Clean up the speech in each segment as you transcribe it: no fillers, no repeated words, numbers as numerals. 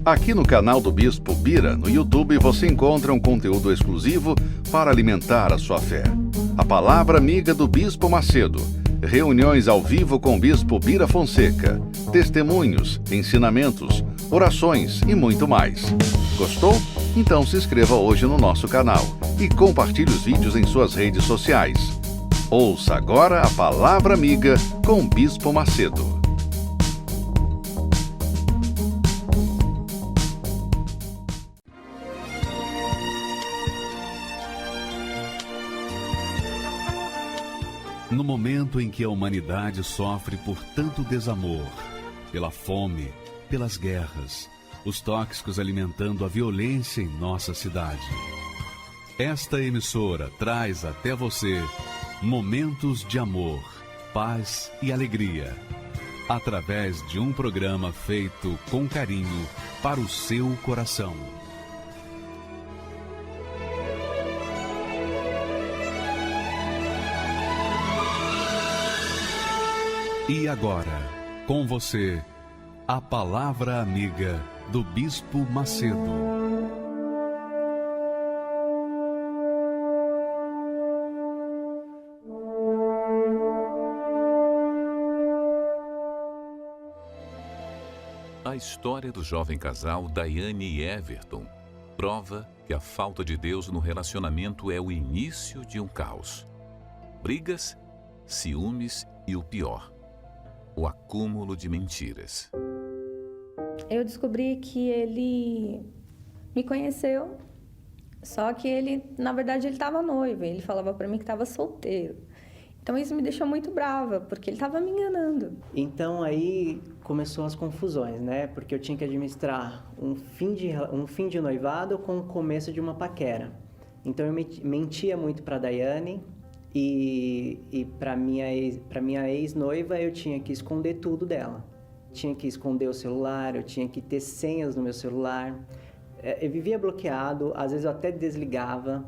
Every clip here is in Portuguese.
Aqui no canal do Bispo Bira, no YouTube, você encontra um conteúdo exclusivo para alimentar a sua fé. A Palavra Amiga do Bispo Macedo. Reuniões ao vivo com o Bispo Bira Fonseca. Testemunhos, ensinamentos, orações e muito mais. Gostou? Então se inscreva hoje no nosso canal e compartilhe os vídeos em suas redes sociais. Ouça agora a Palavra Amiga com o Bispo Macedo. No momento em que a humanidade sofre por tanto desamor, pela fome, pelas guerras, os tóxicos alimentando a violência em nossa cidade, esta emissora traz até você momentos de amor, paz e alegria, através de um programa feito com carinho para o seu coração. E agora, com você, a Palavra Amiga do Bispo Macedo. A história do jovem casal Daiane e Everton prova que a falta de Deus no relacionamento é o início de um caos. Brigas, ciúmes e o pior, o acúmulo de mentiras. Eu descobri que ele me conheceu, só que ele, na verdade, ele estava noivo. Ele falava para mim que estava solteiro. Então isso me deixou muito brava, porque ele estava me enganando. Então aí começou as confusões, né? Porque eu tinha que administrar um fim de noivado com o começo de uma paquera. Então eu mentia muito para Daiane. E para minha ex-noiva eu tinha que esconder tudo dela. Tinha que esconder o celular, eu tinha que ter senhas no meu celular. Eu vivia bloqueado, às vezes eu até desligava.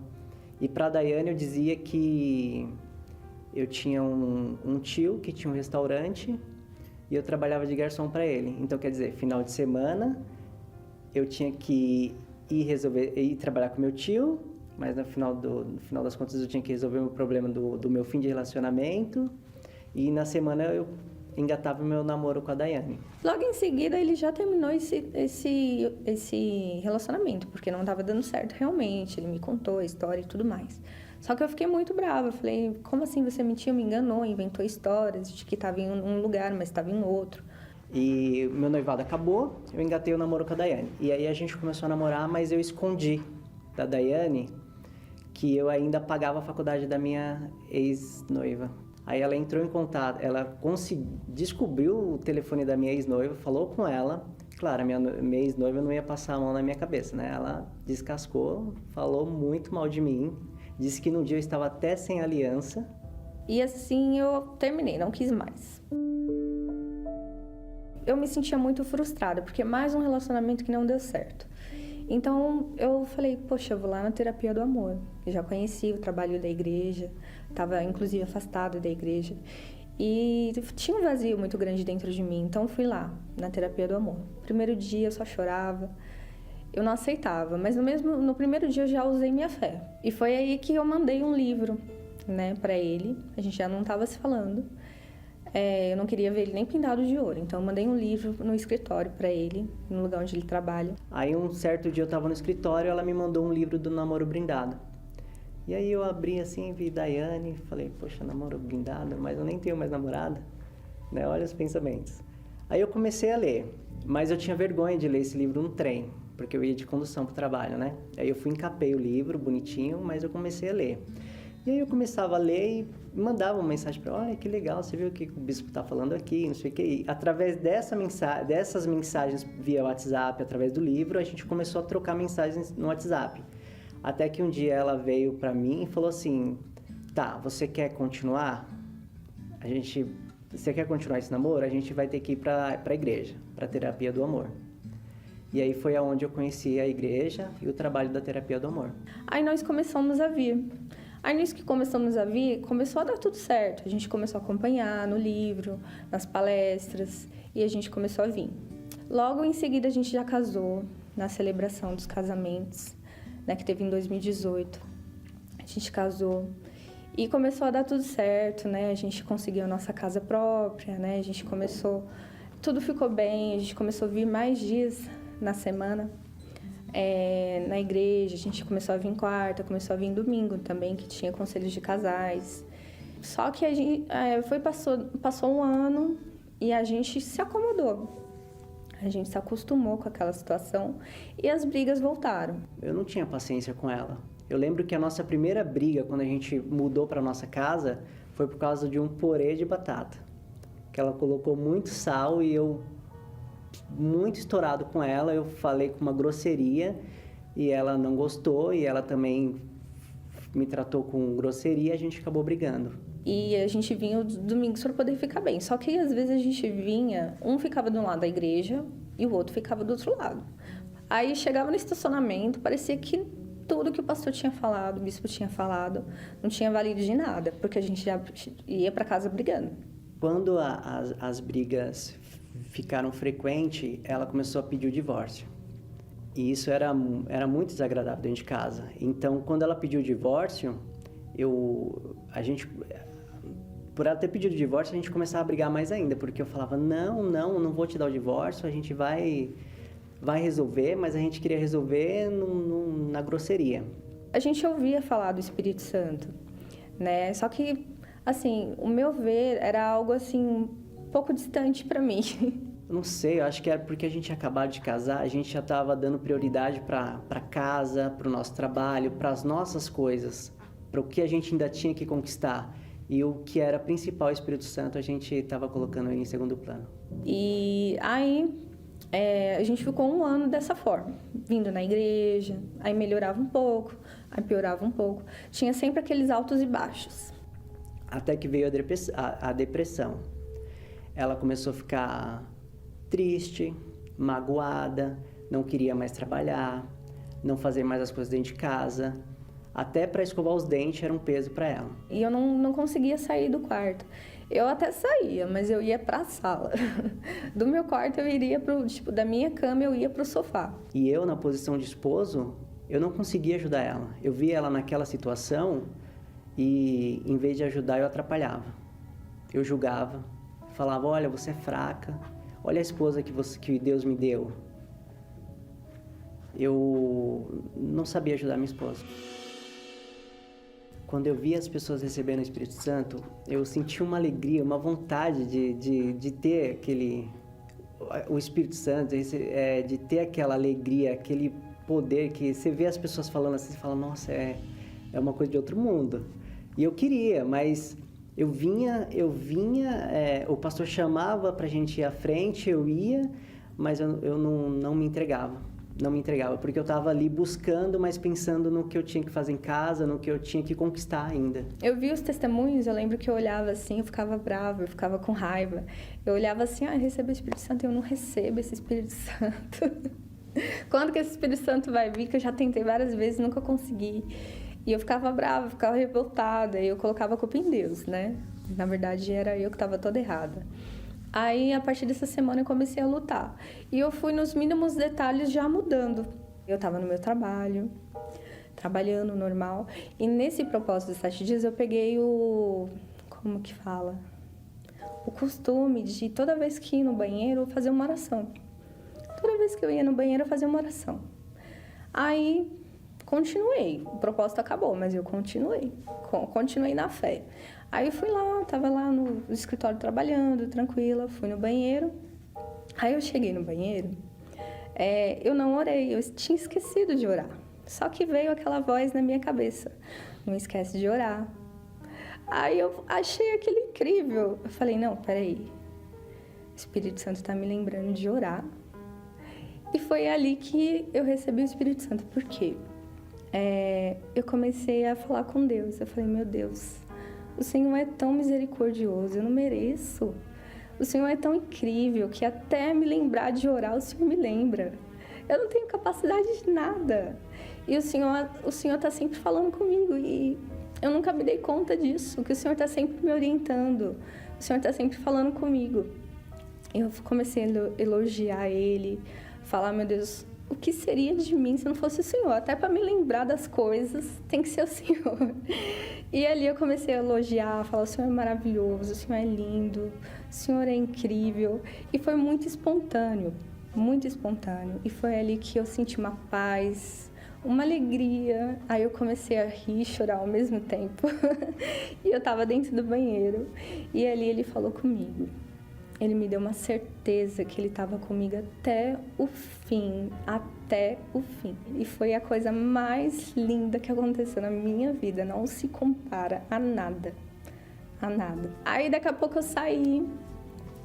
E para Daiane eu dizia que eu tinha um tio que tinha um restaurante e eu trabalhava de garçom para ele. Então, quer dizer, final de semana eu tinha que ir trabalhar com meu tio, mas no final das contas eu tinha que resolver o problema do meu fim de relacionamento. E na semana eu engatava o meu namoro com a Daiane. Logo em seguida ele já terminou esse relacionamento, porque não estava dando certo realmente. Ele me contou a história e tudo mais. Só que eu fiquei muito brava. Eu falei, como assim você mentiu, me enganou, inventou histórias de que estava em um lugar, mas estava em outro. E meu noivado acabou, eu engatei o namoro com a Daiane. E aí a gente começou a namorar, mas eu escondi da Daiane que eu ainda pagava a faculdade da minha ex-noiva. Aí ela entrou em contato, ela descobriu o telefone da minha ex-noiva, falou com ela. Claro, a minha ex-noiva não ia passar a mão na minha cabeça, né? Ela descascou, falou muito mal de mim, disse que no dia eu estava até sem aliança. E assim eu terminei, não quis mais. Eu me sentia muito frustrada, porque mais um relacionamento que não deu certo. Então eu falei, poxa, eu vou lá na terapia do amor. Eu já conhecia o trabalho da igreja, estava inclusive afastada da igreja. E tinha um vazio muito grande dentro de mim, então fui lá na terapia do amor. Primeiro dia eu só chorava, eu não aceitava, mas no primeiro dia eu já usei minha fé. E foi aí que eu mandei um livro, né, para ele. A gente já não estava se falando. Eu não queria ver ele nem pintado de ouro, então eu mandei um livro no escritório para ele, no lugar onde ele trabalha. Aí um certo dia eu estava no escritório, ela me mandou um livro do Namoro Brindado. E aí eu abri assim, vi Daiane, falei, poxa, namoro brindado, mas eu nem tenho mais namorada, né? Olha os pensamentos. Aí eu comecei a ler, mas eu tinha vergonha de ler esse livro no trem, porque eu ia de condução para o trabalho, né? Aí eu encapei o livro, bonitinho, mas eu comecei a ler. E aí eu começava a ler e mandava uma mensagem para ela, olha que legal, você viu o que o bispo está falando aqui, não sei o que. E através dessas mensagens via WhatsApp, através do livro, a gente começou a trocar mensagens no WhatsApp. Até que um dia ela veio para mim e falou assim, tá, você quer continuar? Você quer continuar esse namoro? A gente vai ter que ir para a igreja, para a terapia do amor. E aí foi aonde eu conheci a igreja e o trabalho da terapia do amor. Aí nós começamos a vir. Aí nisso que começamos a vir, começou a dar tudo certo. A gente começou a acompanhar no livro, nas palestras, e a gente começou a vir. Logo em seguida a gente já casou, na celebração dos casamentos, né, que teve em 2018. A gente casou e começou a dar tudo certo, né? A gente conseguiu a nossa casa própria, né? A gente começou... Tudo ficou bem, a gente começou a vir mais dias na semana na igreja. A gente começou a vir quarta, começou a vir domingo também, que tinha conselhos de casais. Só que a gente passou um ano e a gente se acomodou. A gente se acostumou com aquela situação e as brigas voltaram. Eu não tinha paciência com ela. Eu lembro que a nossa primeira briga, quando a gente mudou para nossa casa, foi por causa de um purê de batata. Que ela colocou muito sal e eu, muito estourado com ela, eu falei com uma grosseria e ela não gostou e ela também me tratou com grosseria e a gente acabou brigando. E a gente vinha os domingos para poder ficar bem. Só que às vezes a gente vinha, um ficava de um lado da igreja e o outro ficava do outro lado. Aí chegava no estacionamento, parecia que tudo que o pastor tinha falado, o bispo tinha falado, não tinha valido de nada, porque a gente já ia para casa brigando. Quando as brigas ficaram frequentes, ela começou a pedir o divórcio. E isso era muito desagradável dentro de casa. Então, quando ela pediu o divórcio, por ela ter pedido o divórcio, a gente começava a brigar mais ainda, porque eu falava, não vou te dar o divórcio, a gente vai resolver, mas a gente queria resolver na grosseria. A gente ouvia falar do Espírito Santo, né? Só que, assim, o meu ver era algo, assim, um pouco distante para mim. Não sei, eu acho que era porque a gente tinha acabado de casar, a gente já estava dando prioridade para casa, para o nosso trabalho, para as nossas coisas, para o que a gente ainda tinha que conquistar. E o que era principal, o Espírito Santo, a gente estava colocando ele em segundo plano. E aí, a gente ficou um ano dessa forma, vindo na igreja, aí melhorava um pouco, aí piorava um pouco. Tinha sempre aqueles altos e baixos. Até que veio a depressão. Ela começou a ficar triste, magoada, não queria mais trabalhar, não fazer mais as coisas dentro de casa. Até para escovar os dentes era um peso para ela. E eu não conseguia sair do quarto. Eu até saía, mas eu ia para a sala. Do meu quarto eu iria da minha cama eu ia para o sofá. E eu, na posição de esposo, eu não conseguia ajudar ela. Eu via ela naquela situação e, em vez de ajudar, eu atrapalhava. Eu julgava, falava, olha, você é fraca, olha a esposa que Deus me deu. Eu não sabia ajudar minha esposa. Quando eu via as pessoas recebendo o Espírito Santo, eu senti uma alegria, uma vontade de ter o Espírito Santo, de ter aquela alegria, aquele poder que você vê as pessoas falando assim, você fala, nossa, é uma coisa de outro mundo. E eu queria, mas eu vinha, o pastor chamava pra gente ir à frente, eu ia, mas eu não me entregava. Não me entregava, porque eu estava ali buscando, mas pensando no que eu tinha que fazer em casa, no que eu tinha que conquistar ainda. Eu vi os testemunhos, eu lembro que eu olhava assim, eu ficava brava, eu ficava com raiva. Eu olhava assim, eu recebo o Espírito Santo, eu não recebo esse Espírito Santo. Quando que esse Espírito Santo vai vir? Que eu já tentei várias vezes, nunca consegui. E eu ficava brava, ficava revoltada, e eu colocava a culpa em Deus, né? Na verdade, era eu que estava toda errada. Aí, a partir dessa semana, eu comecei a lutar. E eu fui nos mínimos detalhes já mudando. Eu estava no meu trabalho, trabalhando normal. E nesse propósito de 7 dias, eu peguei como que fala? O costume de, toda vez que ia no banheiro, eu fazer uma oração. Toda vez que eu ia no banheiro, eu fazia uma oração. Aí, continuei. O propósito acabou, mas eu continuei. Continuei na fé. Aí eu fui lá, tava lá no escritório trabalhando, tranquila, fui no banheiro. Aí eu cheguei no banheiro, eu não orei, eu tinha esquecido de orar. Só que veio aquela voz na minha cabeça, não esquece de orar. Aí eu achei aquilo incrível. Eu falei, não, peraí, o Espírito Santo tá me lembrando de orar. E foi ali que eu recebi o Espírito Santo. Por quê? Eu comecei a falar com Deus. Eu falei, meu Deus, o Senhor é tão misericordioso, eu não mereço. O Senhor é tão incrível que até me lembrar de orar, o Senhor me lembra. Eu não tenho capacidade de nada. E o Senhor está sempre falando comigo e eu nunca me dei conta disso, que o Senhor está sempre me orientando. O Senhor está sempre falando comigo. Eu comecei a elogiar ele, falar, meu Deus, o que seria de mim se não fosse o Senhor? Até para me lembrar das coisas, tem que ser o Senhor. E ali eu comecei a elogiar, falar, o Senhor é maravilhoso, o Senhor é lindo, o Senhor é incrível. E foi muito espontâneo, muito espontâneo. E foi ali que eu senti uma paz, uma alegria. Aí eu comecei a rir e chorar ao mesmo tempo. E eu estava dentro do banheiro. E ali ele falou comigo. Ele me deu uma certeza que ele estava comigo até o fim, até o fim. E foi a coisa mais linda que aconteceu na minha vida, não se compara a nada, a nada. Aí daqui a pouco eu saí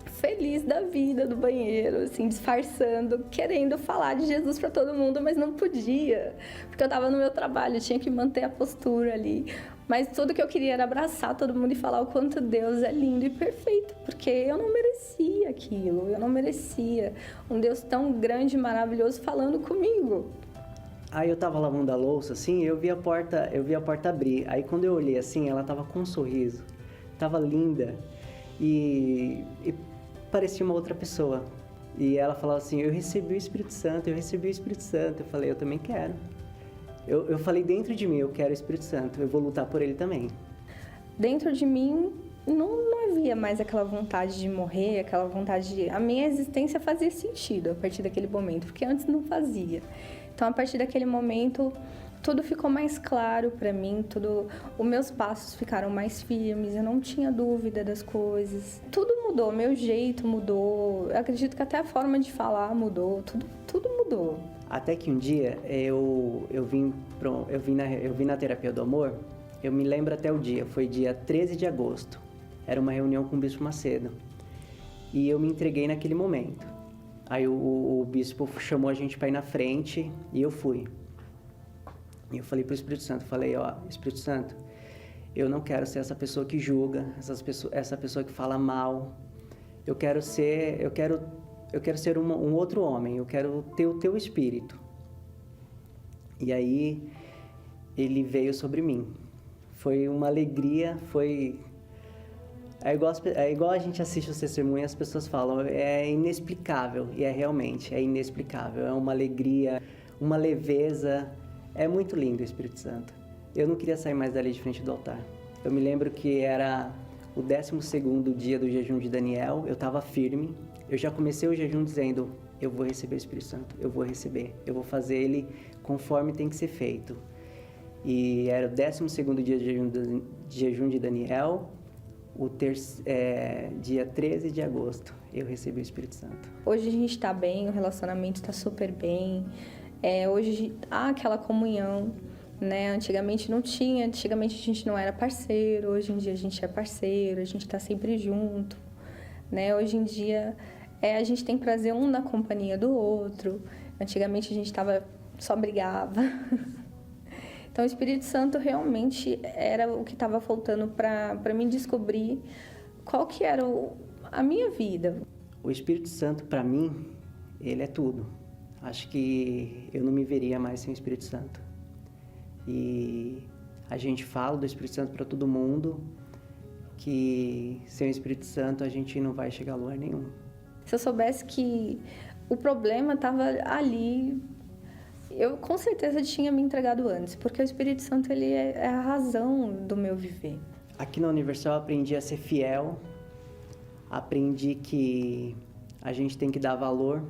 feliz da vida do banheiro, assim, disfarçando, querendo falar de Jesus para todo mundo, mas não podia, porque eu estava no meu trabalho, eu tinha que manter a postura ali. Mas tudo que eu queria era abraçar todo mundo e falar o quanto Deus é lindo e perfeito, porque eu não merecia aquilo, eu não merecia um Deus tão grande e maravilhoso falando comigo. Aí eu tava lavando a louça, assim, eu vi a porta abrir. Aí quando eu olhei assim, ela tava com um sorriso, tava linda e parecia uma outra pessoa. E ela falava assim, eu recebi o Espírito Santo, eu recebi o Espírito Santo. Eu falei, eu também quero. Eu falei dentro de mim, eu quero o Espírito Santo, eu vou lutar por ele também. Dentro de mim não havia mais aquela vontade de morrer, aquela vontade de... A minha existência fazia sentido a partir daquele momento, porque antes não fazia. Então, a partir daquele momento, tudo ficou mais claro para mim, os meus passos ficaram mais firmes, eu não tinha dúvida das coisas. Tudo mudou, meu jeito mudou, eu acredito que até a forma de falar mudou, tudo mudou. Até que um dia eu vim na terapia do amor, eu me lembro até o dia, foi dia 13 de agosto, era uma reunião com o Bispo Macedo, e eu me entreguei naquele momento. Aí o Bispo chamou a gente para ir na frente, e eu fui. E eu falei pro Espírito Santo, Espírito Santo, eu não quero ser essa pessoa que julga, essa pessoa que fala mal, eu quero ser um outro homem, eu quero ter o teu espírito. E aí, ele veio sobre mim. Foi uma alegria, É igual a gente assiste o testemunho e as pessoas falam, é inexplicável, e realmente, é inexplicável. É uma alegria, uma leveza, é muito lindo o Espírito Santo. Eu não queria sair mais dali de frente do altar. Eu me lembro que era o 12º dia do jejum de Daniel, eu estava firme. Eu já comecei o jejum dizendo, eu vou receber o Espírito Santo, eu vou receber, eu vou fazer ele conforme tem que ser feito. E era o 12º dia de jejum de Daniel, dia 13 de agosto, eu recebi o Espírito Santo. Hoje a gente está bem, o relacionamento está super bem, hoje há aquela comunhão, né? Antigamente não tinha, antigamente a gente não era parceiro, hoje em dia a gente é parceiro, a gente está sempre junto, né? Hoje em dia a gente tem prazer um na companhia do outro. Antigamente a gente só brigava. Então o Espírito Santo realmente era o que estava faltando para mim descobrir qual que era a minha vida. O Espírito Santo, para mim, ele é tudo. Acho que eu não me veria mais sem o Espírito Santo. E a gente fala do Espírito Santo para todo mundo, que sem o Espírito Santo a gente não vai chegar a lugar nenhum. Se eu soubesse que o problema estava ali, eu com certeza tinha me entregado antes, porque o Espírito Santo ele é a razão do meu viver. Aqui na Universal eu aprendi a ser fiel, aprendi que a gente tem que dar valor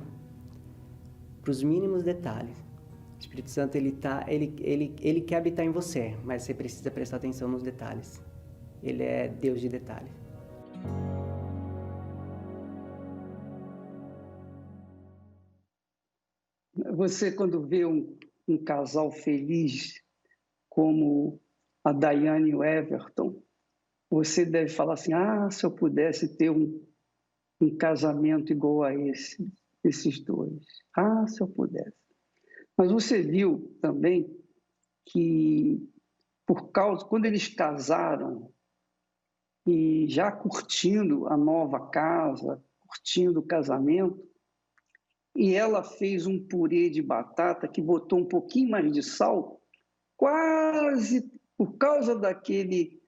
para os mínimos detalhes. O Espírito Santo ele quer habitar em você, mas você precisa prestar atenção nos detalhes. Ele é Deus de detalhes. Você, quando vê um casal feliz como a Daiane e o Everton, você deve falar assim, se eu pudesse ter um casamento igual a esses dois. Se eu pudesse. Mas você viu também que, quando eles casaram, e já curtindo a nova casa, curtindo o casamento, e ela fez um purê de batata que botou um pouquinho mais de sal, quase por causa daquele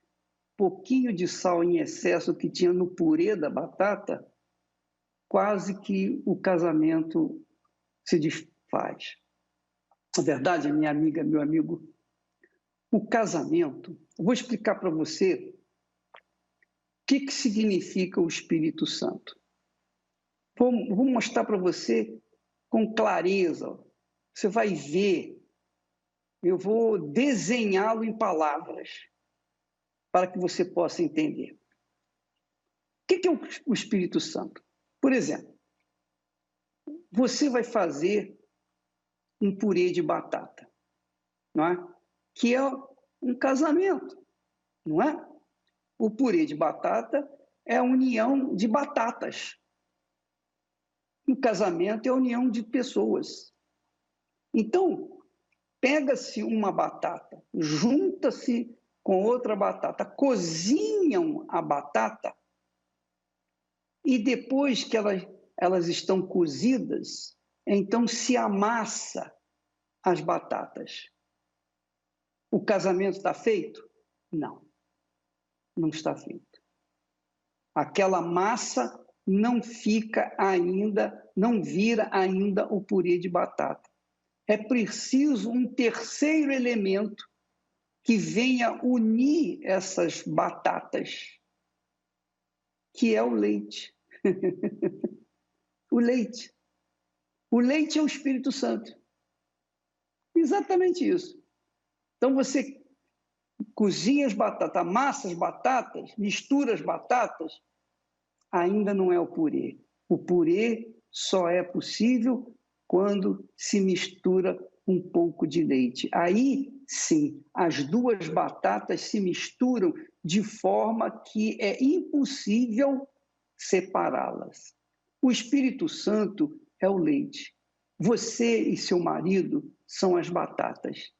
pouquinho de sal em excesso que tinha no purê da batata, quase que o casamento se desfaz. Na verdade, minha amiga, meu amigo, o casamento, eu vou explicar para você o que significa o Espírito Santo. Vou mostrar para você com clareza. Você vai ver, eu vou desenhá-lo em palavras para que você possa entender. O que é o Espírito Santo? Por exemplo, você vai fazer um purê de batata, não é? Que é um casamento, não é? O purê de batata é a união de batatas. O casamento é a união de pessoas. Então, pega-se uma batata, junta-se com outra batata, cozinham a batata e depois que elas estão cozidas, então se amassa as batatas. O casamento está feito? Não, não está feito. Aquela massa não fica ainda, não vira ainda o purê de batata. É preciso um terceiro elemento que venha unir essas batatas, que é o leite. O leite. O leite é o Espírito Santo. Exatamente isso. Então você cozinha as batatas, amassa as batatas, mistura as batatas, ainda não é o purê. O purê só é possível quando se mistura um pouco de leite. Aí, sim, as duas batatas se misturam de forma que é impossível separá-las. O Espírito Santo é o leite. Você e seu marido são as batatas.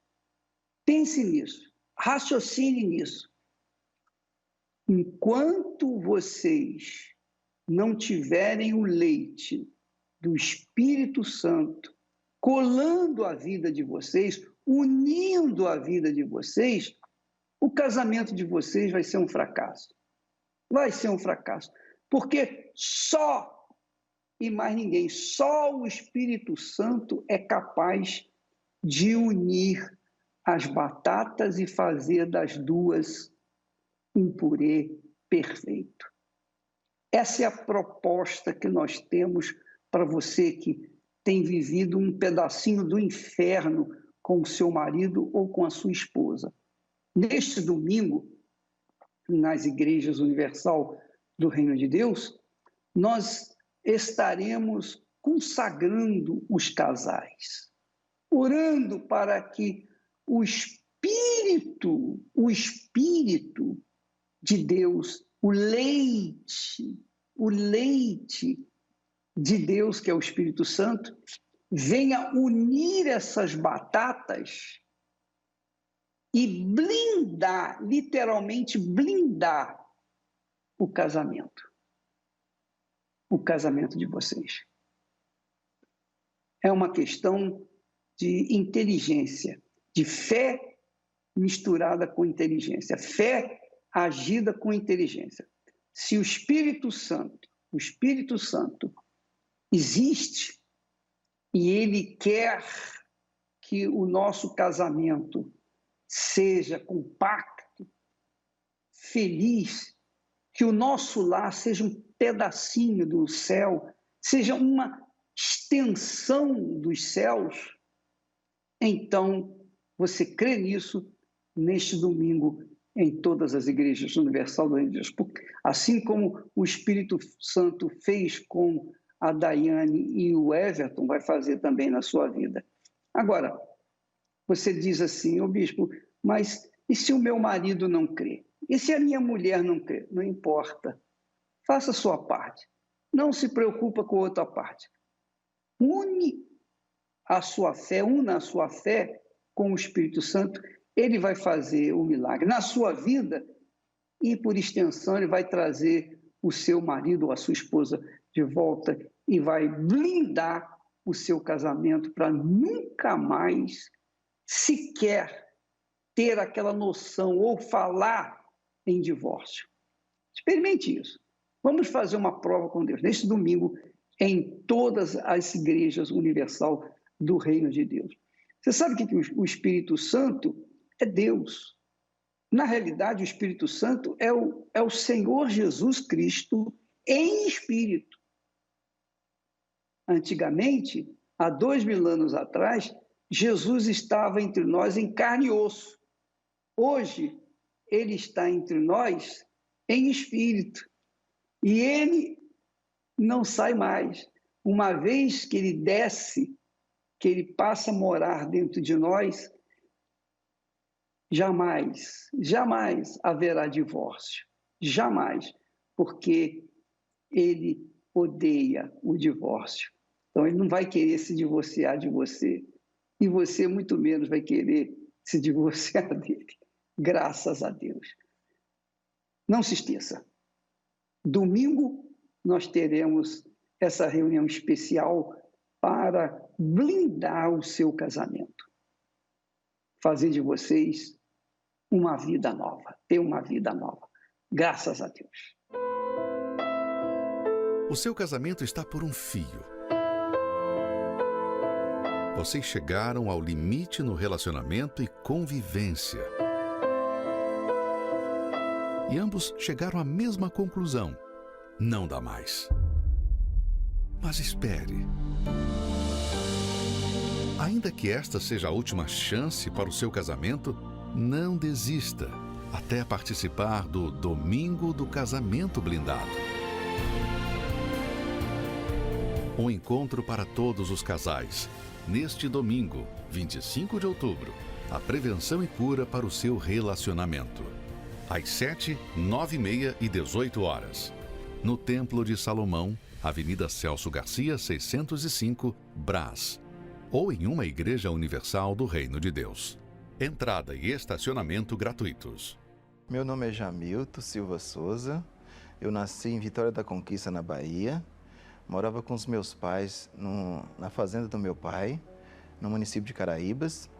Pense nisso, raciocine nisso. Enquanto vocês não tiverem o leite do Espírito Santo colando a vida de vocês, unindo a vida de vocês, o casamento de vocês vai ser um fracasso. Vai ser um fracasso. Porque só, e mais ninguém, só o Espírito Santo é capaz de unir as batatas e fazer das duas um purê perfeito. Essa é a proposta que nós temos para você que tem vivido um pedacinho do inferno com o seu marido ou com a sua esposa. Neste domingo, nas igrejas universal do Reino de Deus, nós estaremos consagrando os casais, orando para que o Espírito de Deus, o leite de Deus, que é o Espírito Santo, venha unir essas batatas e blindar, literalmente blindar o casamento de vocês. É uma questão de inteligência, de fé misturada com inteligência, fé agida com inteligência. Se o Espírito Santo existe e ele quer que o nosso casamento seja compacto, feliz, que o nosso lar seja um pedacinho do céu, seja uma extensão dos céus, então você crê nisso neste domingo em todas as igrejas universal do Reino de Deus. Assim como o Espírito Santo fez com a Daiane e o Everton, vai fazer também na sua vida. Agora, você diz assim, ô bispo, mas e se o meu marido não crê? E se a minha mulher não crê? Não importa. Faça a sua parte. Não se preocupa com a outra parte. Una a sua fé com o Espírito Santo, ele vai fazer o milagre na sua vida e, por extensão, ele vai trazer o seu marido ou a sua esposa de volta e vai blindar o seu casamento para nunca mais sequer ter aquela noção ou falar em divórcio. Experimente isso. Vamos fazer uma prova com Deus. Neste domingo, em todas as igrejas universal do Reino de Deus. Você sabe que o Espírito Santo é Deus. Na realidade, o Espírito Santo é o Senhor Jesus Cristo em espírito. Antigamente, há 2000 anos atrás, Jesus estava entre nós em carne e osso. Hoje, ele está entre nós em espírito. E ele não sai mais. Uma vez que ele desce, que ele passa a morar dentro de nós, jamais, jamais haverá divórcio. Jamais. Porque ele odeia o divórcio. Então, ele não vai querer se divorciar de você. E você, muito menos, vai querer se divorciar dele. Graças a Deus. Não se esqueça. Domingo, nós teremos essa reunião especial para blindar o seu casamento. Fazer de vocês uma vida nova. Ter uma vida nova. Graças a Deus. O seu casamento está por um fio. Vocês chegaram ao limite no relacionamento e convivência. E ambos chegaram à mesma conclusão: não dá mais. Mas espere. Ainda que esta seja a última chance para o seu casamento, não desista até participar do Domingo do Casamento Blindado. Um encontro para todos os casais. Neste domingo, 25 de outubro, a prevenção e cura para o seu relacionamento. Às 7, 9h30 e 18 horas. No Templo de Salomão, Avenida Celso Garcia, 605, Brás. Ou em uma igreja universal do Reino de Deus. Entrada e estacionamento gratuitos. Meu nome é Jamilton Silva Souza. Eu nasci em Vitória da Conquista, na Bahia. Morava com os meus pais na fazenda do meu pai, no município de Caraíbas.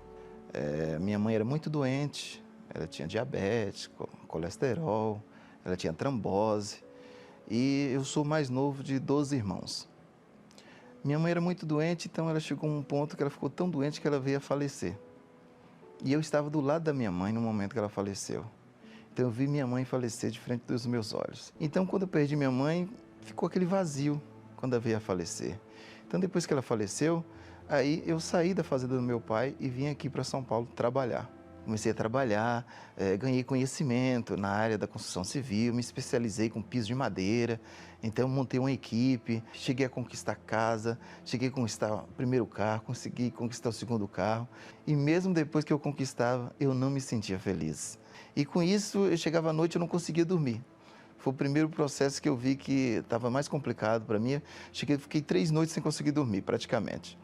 Minha mãe era muito doente, ela tinha diabetes, colesterol, ela tinha trombose. E eu sou o mais novo de 12 irmãos. Minha mãe era muito doente, então ela chegou a um ponto que ela ficou tão doente que ela veio a falecer. E eu estava do lado da minha mãe no momento que ela faleceu. Então eu vi minha mãe falecer de frente dos meus olhos. Então quando eu perdi minha mãe, ficou aquele vazio quando ela veio a falecer. Então depois que ela faleceu, aí eu saí da fazenda do meu pai e vim aqui para São Paulo trabalhar. Comecei a trabalhar, ganhei conhecimento na área da construção civil, me especializei com piso de madeira, então montei uma equipe, cheguei a conquistar casa, cheguei a conquistar o primeiro carro, consegui conquistar o segundo carro, e mesmo depois que eu conquistava, eu não me sentia feliz. E com isso, eu chegava à noite e eu não conseguia dormir. Foi o primeiro processo que eu vi que estava mais complicado para mim. Fiquei 3 noites sem conseguir dormir, praticamente.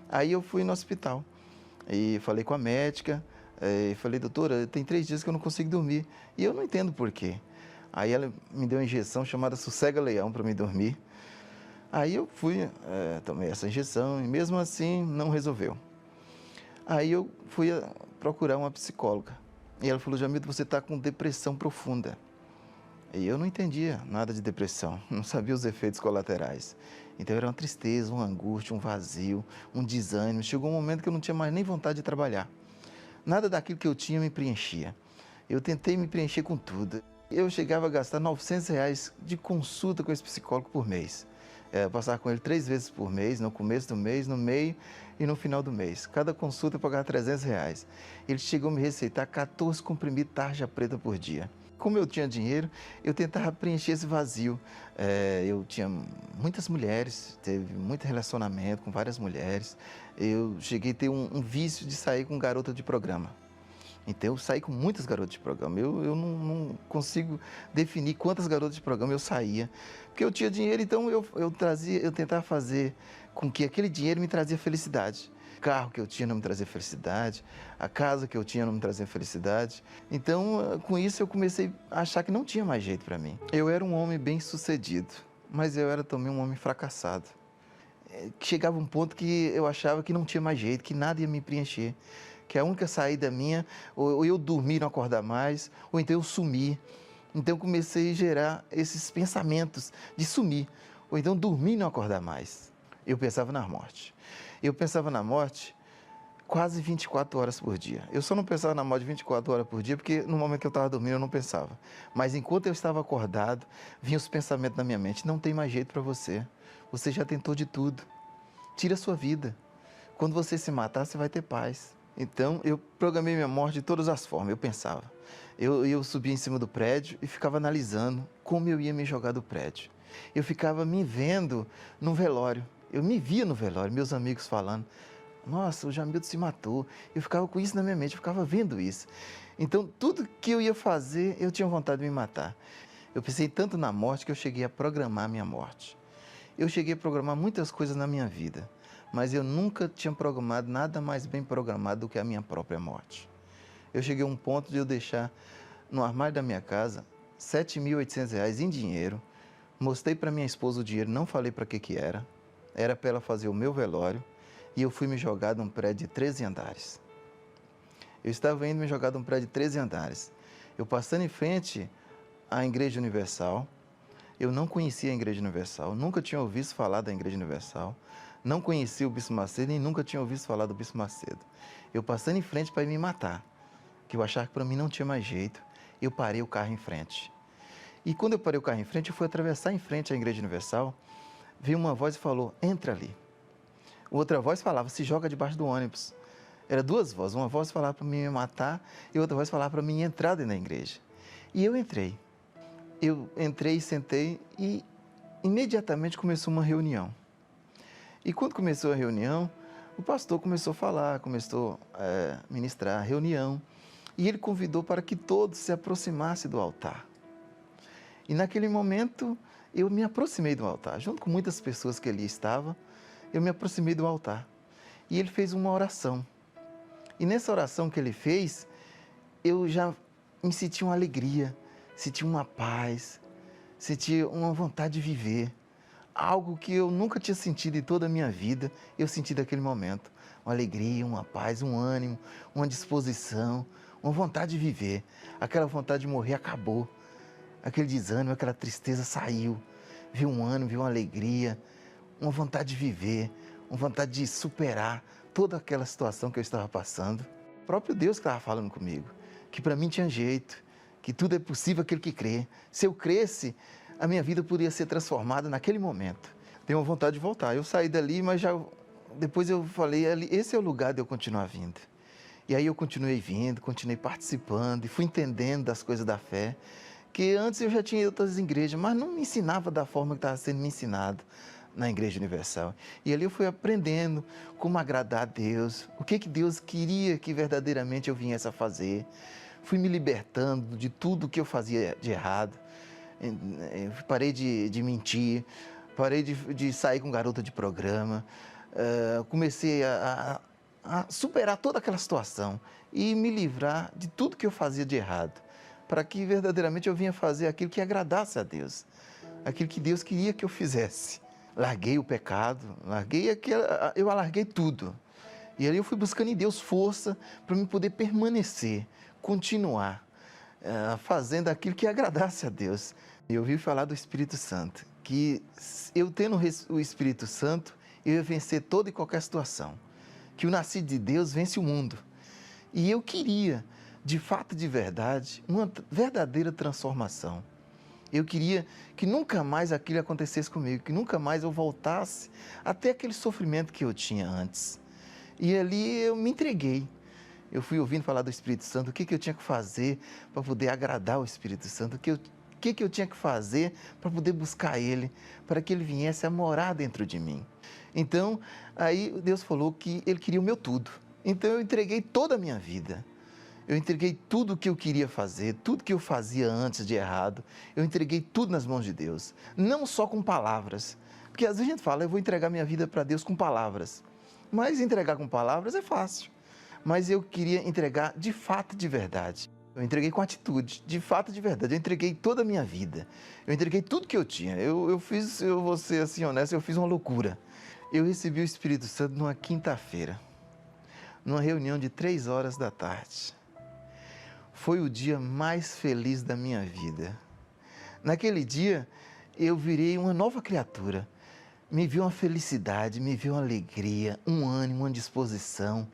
Aí eu fui no hospital e falei com a médica, e falei, doutora, tem 3 dias que eu não consigo dormir. E eu não entendo por quê. Aí ela me deu uma injeção chamada Sossega-Leão para me dormir. Aí eu fui, tomei essa injeção e mesmo assim não resolveu. Aí eu fui procurar uma psicóloga. E ela falou, Jamilton, você está com depressão profunda. E eu não entendia nada de depressão, não sabia os efeitos colaterais. Então era uma tristeza, uma angústia, um vazio, um desânimo. Chegou um momento que eu não tinha mais nem vontade de trabalhar. Nada daquilo que eu tinha me preenchia. Eu tentei me preencher com tudo. Eu chegava a gastar R$900 de consulta com esse psicólogo por mês. Passar com ele 3 vezes por mês, no começo do mês, no meio e no final do mês. Cada consulta eu pagava R$300. Ele chegou a me receitar 14 comprimidos tarja preta por dia. Como eu tinha dinheiro, eu tentava preencher esse vazio. Eu tinha muitas mulheres, teve muito relacionamento com várias mulheres. Eu cheguei a ter um vício de sair com garota de programa. Então, eu saí com muitas garotas de programa. Eu não consigo definir quantas garotas de programa eu saía. Porque eu tinha dinheiro, então eu tentava fazer com que aquele dinheiro me trazia felicidade. O carro que eu tinha não me trazia felicidade, a casa que eu tinha não me trazia felicidade. Então, com isso, eu comecei a achar que não tinha mais jeito para mim. Eu era um homem bem-sucedido, mas eu era também um homem fracassado. Chegava um ponto que eu achava que não tinha mais jeito, que nada ia me preencher. Que a única saída minha, ou eu dormir e não acordar mais, ou então eu sumir. Então, eu comecei a gerar esses pensamentos de sumir. ou então dormir e não acordar mais. Eu pensava na morte. Eu pensava na morte quase 24 horas por dia. Eu só não pensava na morte 24 horas por dia, porque no momento que eu estava dormindo eu não pensava. Mas enquanto eu estava acordado, vinham os pensamentos na minha mente: não tem mais jeito para você. Você já tentou de tudo. Tira a sua vida. Quando você se matar, você vai ter paz. Então, eu programei minha morte de todas as formas, eu pensava. Eu subia em cima do prédio e ficava analisando como eu ia me jogar do prédio. Eu ficava me vendo no velório. Eu me via no velório, meus amigos falando: nossa, o Jamilton se matou. Eu ficava com isso na minha mente, eu ficava vendo isso. Então, tudo que eu ia fazer, eu tinha vontade de me matar. Eu pensei tanto na morte que eu cheguei a programar a minha morte. Eu cheguei a programar muitas coisas na minha vida, mas eu nunca tinha programado nada mais bem programado do que a minha própria morte. Eu cheguei a um ponto de eu deixar no armário da minha casa R$ 7.800 em dinheiro. Mostrei para minha esposa o dinheiro, não falei para que era. Era para ela fazer o meu velório. E eu fui me jogar num prédio de 13 andares. Eu estava indo me jogar num prédio de 13 andares. Eu passando em frente à Igreja Universal. Eu não conhecia a Igreja Universal, nunca tinha ouvido falar da Igreja Universal. Não conhecia o Bispo Macedo, nem nunca tinha ouvido falar do Bispo Macedo. Eu passando em frente para ir me matar, que eu achava que para mim não tinha mais jeito. Eu parei o carro em frente. E quando eu parei o carro em frente, eu fui atravessar em frente à Igreja Universal. Veio uma voz e falou: entra ali. Outra voz falava: se joga debaixo do ônibus. Eram duas vozes, uma voz falava para mim me matar e outra voz falava para mim entrar dentro da igreja. E eu entrei. Eu entrei, sentei e imediatamente começou uma reunião. E quando começou a reunião, o pastor começou a falar, começou a ministrar a reunião. E ele convidou para que todos se aproximassem do altar. E naquele momento, eu me aproximei do altar. Junto com muitas pessoas que ali estavam, eu me aproximei do altar. E ele fez uma oração. E nessa oração que ele fez, eu já me senti uma alegria, senti uma paz, senti uma vontade de viver. Algo que eu nunca tinha sentido em toda a minha vida, eu senti naquele momento. Uma alegria, uma paz, um ânimo, uma disposição, uma vontade de viver. Aquela vontade de morrer acabou. Aquele desânimo, aquela tristeza saiu. Veio um ânimo, veio uma alegria, uma vontade de viver, uma vontade de superar toda aquela situação que eu estava passando. O próprio Deus que estava falando comigo, que para mim tinha jeito, que tudo é possível aquele que crê. Se eu cresce, a minha vida poderia ser transformada naquele momento. Tenho uma vontade de voltar. Eu saí dali, mas já depois eu falei: esse é o lugar de eu continuar vindo. E aí eu continuei vindo, continuei participando e fui entendendo das coisas da fé, que antes eu já tinha ido a outras igrejas, mas não me ensinava da forma que estava sendo me ensinado na Igreja Universal. E ali eu fui aprendendo como agradar a Deus, o que Deus queria que verdadeiramente eu viesse a fazer. Fui me libertando de tudo que eu fazia de errado. Eu parei de mentir, parei de sair com garota de programa, comecei a superar toda aquela situação e me livrar de tudo que eu fazia de errado, para que verdadeiramente eu vinha fazer aquilo que agradasse a Deus, aquilo que Deus queria que eu fizesse. Larguei o pecado, eu alarguei tudo. E aí eu fui buscando em Deus força para me poder permanecer, continuar fazendo aquilo que agradasse a Deus. Eu ouvi falar do Espírito Santo, que eu tendo o Espírito Santo, eu ia vencer toda e qualquer situação. Que o nascido de Deus vence o mundo. E eu queria, de fato, de verdade, uma verdadeira transformação. Eu queria que nunca mais aquilo acontecesse comigo, que nunca mais eu voltasse até aquele sofrimento que eu tinha antes. E ali eu me entreguei. Eu fui ouvindo falar do Espírito Santo, o que eu tinha que fazer para poder agradar o Espírito Santo, o que eu tinha que fazer para poder buscar Ele, para que Ele viesse a morar dentro de mim. Então, aí Deus falou que Ele queria o meu tudo. Então eu entreguei toda a minha vida. Eu entreguei tudo o que eu queria fazer, tudo que eu fazia antes de errado. Eu entreguei tudo nas mãos de Deus. Não só com palavras. Porque às vezes a gente fala: eu vou entregar minha vida para Deus com palavras. Mas entregar com palavras é fácil. Mas eu queria entregar de fato, de verdade. Eu entreguei com atitude, de fato, de verdade. Eu entreguei toda a minha vida. Eu entreguei tudo que eu tinha. Eu vou ser assim honesto, eu fiz uma loucura. Eu recebi o Espírito Santo numa quinta-feira, numa reunião de 3 horas da tarde. Foi o dia mais feliz da minha vida. Naquele dia, eu virei uma nova criatura. Me viu uma felicidade, me viu uma alegria, um ânimo, uma disposição.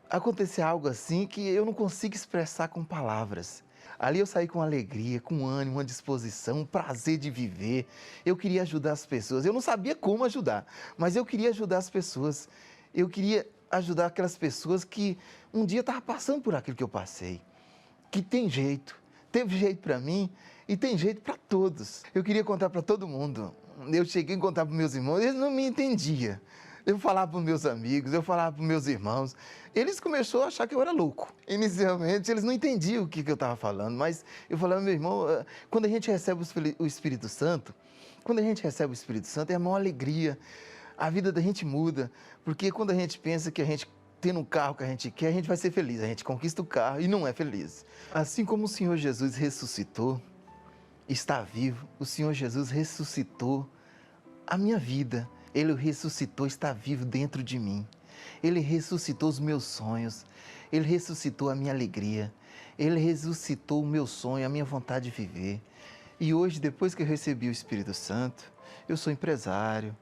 Aconteceu algo assim que eu não consigo expressar com palavras. Ali eu saí com alegria, com ânimo, uma disposição, um prazer de viver. Eu queria ajudar as pessoas. Eu não sabia como ajudar, mas eu queria ajudar as pessoas. Eu queria ajudar aquelas pessoas que um dia estavam passando por aquilo que eu passei. Que tem jeito, teve jeito para mim e tem jeito para todos. Eu queria contar para todo mundo. Eu cheguei a contar para meus irmãos, eles não me entendiam. Eu falava para os meus amigos, eu falava para os meus irmãos. Eles começaram a achar que eu era louco. Inicialmente, eles não entendiam o que eu estava falando, mas eu falava, meu irmão, quando a gente recebe o Espírito Santo, é a maior alegria. A vida da gente muda, porque quando a gente pensa que a gente tendo um carro que a gente quer, a gente vai ser feliz. A gente conquista o carro e não é feliz. Assim como o Senhor Jesus ressuscitou, está vivo, o Senhor Jesus ressuscitou a minha vida. Ele ressuscitou, está vivo dentro de mim. Ele ressuscitou os meus sonhos. Ele ressuscitou a minha alegria. Ele ressuscitou o meu sonho, a minha vontade de viver. E hoje, depois que eu recebi o Espírito Santo, eu sou empresário.